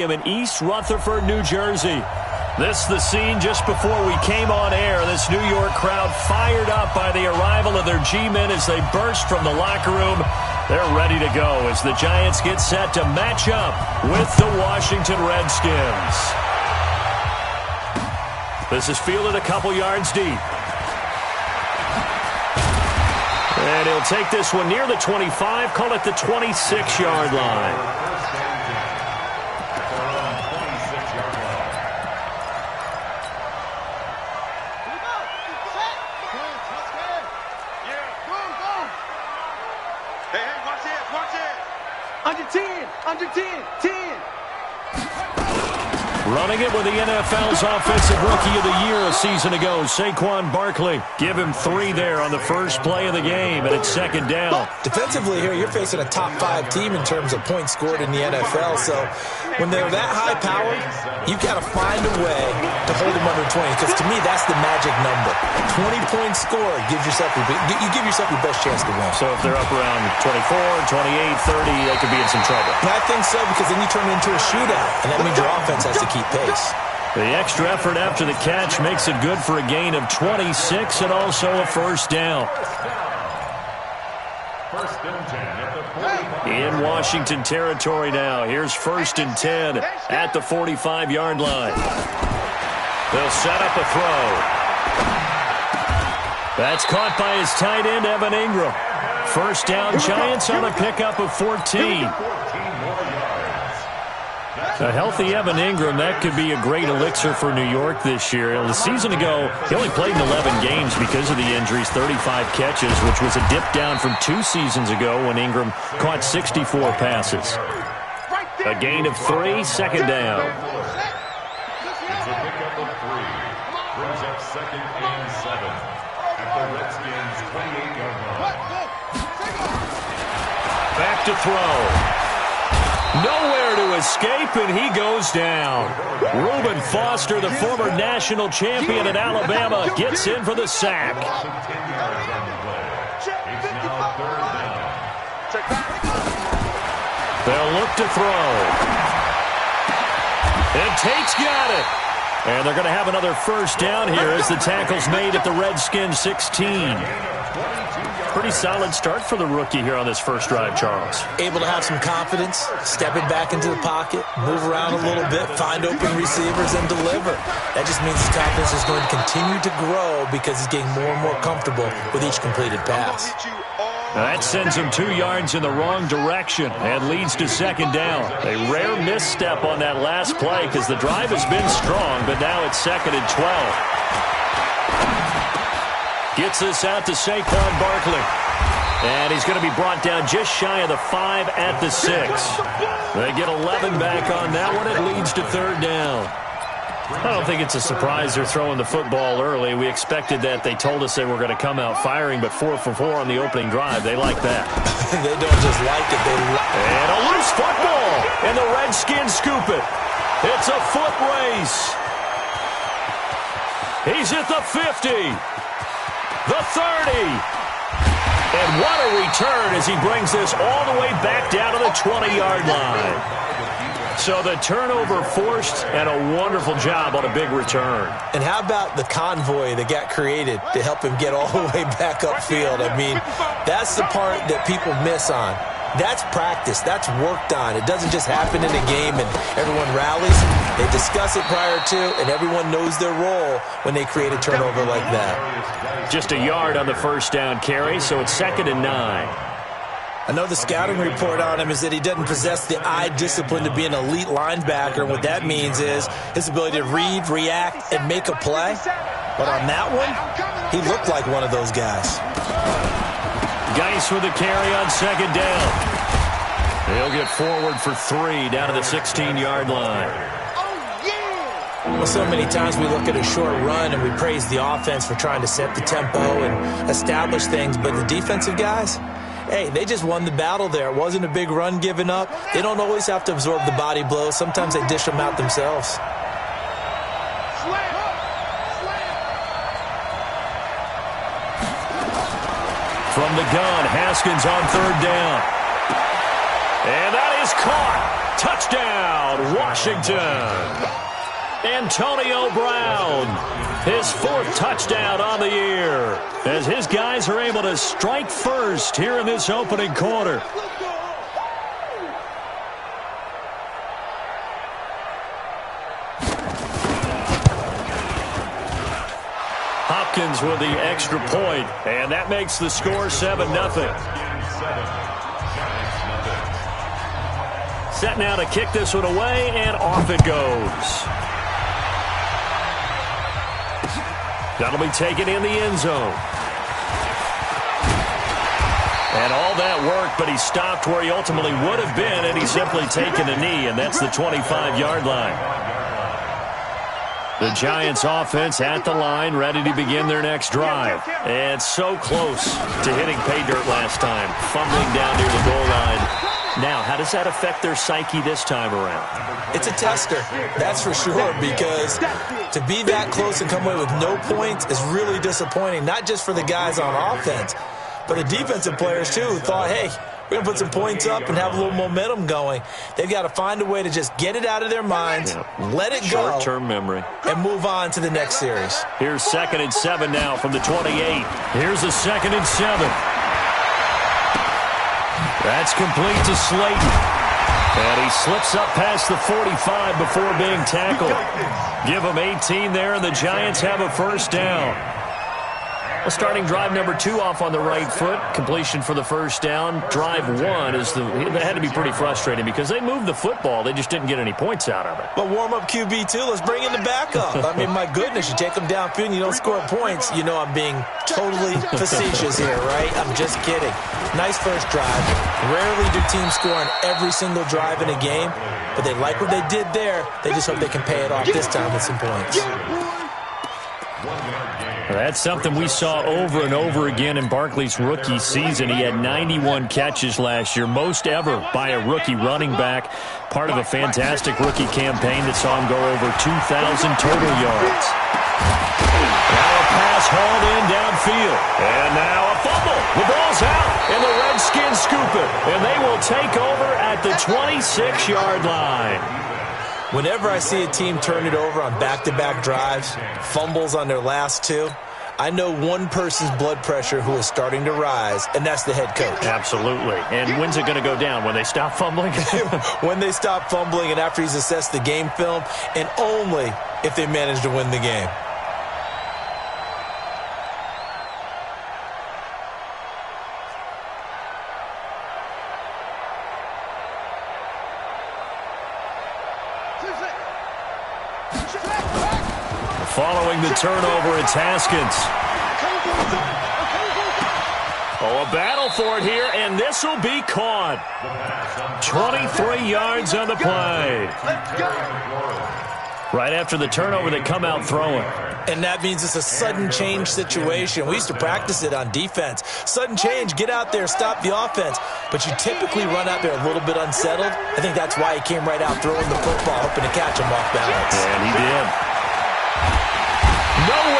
In East Rutherford, New Jersey. This is the scene just before we came on air. This New York crowd fired up by the arrival of their G-men as they burst from the locker room. They're ready to go as the Giants get set to match up with the Washington Redskins. This is fielded a couple yards deep. And he'll take this one near the 25, call it the 26-yard line. Under 10. Running it with the NFL's Offensive Rookie of the Year a season ago, Saquon Barkley. Give him 3 there on the first play of the game, and it's second down. Defensively here, you're facing a top 5 team in terms of points scored in the NFL, so when they're that high-powered, you've got to find a way to hold them under 20, because to me, that's the magic number. 20 points scored, you give yourself your best chance to win. So if they're up around 24, 28, 30, they could be in some trouble. And I think so, because then you turn it into a shootout, and that means your offense has to keep pace. The extra effort after the catch makes it good for a gain of 26 and also a first down. In Washington territory now. Here's 1st and 10 at the 45-yard line. They'll set up a throw. That's caught by his tight end, Evan Ingram. First down, Giants on a pickup of 14. A healthy Evan Ingram, that could be a great elixir for New York this year. A season ago, he only played in 11 games because of the injuries, 35 catches, which was a dip down from 2 seasons ago when Ingram caught 64 passes. A gain of 3, second down. It's a pickup of 3. Brings up 2nd and 7 at the Redskins' 28-yard line. Back to throw. Nowhere to escape, and he goes down. Reuben Foster, the former national champion at Alabama, gets in for the sack. They'll look to throw. And Tate's got it. And they're going to have another first down here as the tackle's made at the Redskins 16. Pretty solid start for the rookie here on this first drive, Charles. Able to have some confidence, stepping back into the pocket, move around a little bit, find open receivers, and deliver. That just means his confidence is going to continue to grow because he's getting more and more comfortable with each completed pass. That sends him 2 yards in the wrong direction and leads to second down. A rare misstep on that last play because the drive has been strong, but now it's 2nd and 12. Gets this out to Saquon Barkley. And he's going to be brought down just shy of the 5 at the 6. They get 11 back on that one. It leads to 3rd down. I don't think it's a surprise they're throwing the football early. We expected that. They told us they were going to come out firing, but 4 for 4 on the opening drive. They like that. They don't just like it. And a loose football. And the Redskins scoop it. It's a foot race. He's at the 50. The 30. And what a return as he brings this all the way back down to the 20-yard line. So the turnover forced and a wonderful job on a big return. And how about the convoy that got created to help him get all the way back upfield? I mean, that's the part that people miss on. That's practice. That's worked on. It doesn't just happen in a game and everyone rallies. They discuss it prior to, and everyone knows their role when they create a turnover like that. Just a yard on the first down carry, so it's 2nd and 9. I know the scouting report on him is that he doesn't possess the eye discipline to be an elite linebacker. What that means is his ability to read, react, and make a play. But on that one, he looked like one of those guys. Geis with the carry on 2nd down. He'll get forward for 3 down to the 16-yard line. Well, so many times we look at a short run and we praise the offense for trying to set the tempo and establish things, but the defensive guys, hey, they just won the battle there. It wasn't a big run given up. They don't always have to absorb the body blows. Sometimes they dish them out themselves. From the gun, Haskins on 3rd down. And that is caught. Touchdown, Washington. Antonio Brown, his 4th touchdown on the year, as his guys are able to strike first here in this opening quarter. Hopkins with the extra point, and that makes the score 7-0. Set now to kick this one away, and off it goes. That'll be taken in the end zone. And all that work, but he stopped where he ultimately would have been, and he's simply taken a knee, and that's the 25-yard line. The Giants offense at the line, ready to begin their next drive. And so close to hitting pay dirt last time, fumbling down near the goal line. Now, how does that affect their psyche this time around? It's a tester, that's for sure, because to be that close and come away with no points is really disappointing, not just for the guys on offense, but the defensive players, too, who thought, hey, we're going to put some points up and have a little momentum going. They've got to find a way to just get it out of their minds, let it go, short-term memory, and move on to the next series. Here's 2nd and 7 now from the 28. Here's a 2nd and 7. That's complete to Slayton. And he slips up past the 45 before being tackled. Give him 18 there, and the Giants have a first down. Well, starting drive number 2 off on the right foot. Completion for the first down. Drive 1 that had to be pretty frustrating because they moved the football. They just didn't get any points out of it. But warm-up QB, too. Let's bring in the backup. I mean, my goodness, you take them downfield and you don't score points. You know I'm being totally facetious here, right? I'm just kidding. Nice first drive. Rarely do teams score on every single drive in a game, but they like what they did there. They just hope they can pay it off this time with some points. That's something we saw over and over again in Barkley's rookie season. He had 91 catches last year, most ever by a rookie running back, part of a fantastic rookie campaign that saw him go over 2,000 total yards. Now a pass hauled in downfield, and now a fumble. The ball's out, and the Redskins scoop it, and they will take over at the 26-yard line. Whenever I see a team turn it over on back-to-back drives, fumbles on their last 2, I know one person's blood pressure who is starting to rise, and that's the head coach. Absolutely. And when's it going to go down? When they stop fumbling? When they stop fumbling and after he's assessed the game film, and only if they manage to win the game. Following the turnover, it's Haskins. Oh, a battle for it here, and this will be caught. 23 yards on the play. Right after the turnover, they come out throwing. And that means it's a sudden change situation. We used to practice it on defense. Sudden change, get out there, stop the offense. But you typically run out there a little bit unsettled. I think that's why he came right out throwing the football, hoping to catch him off balance. And he did. No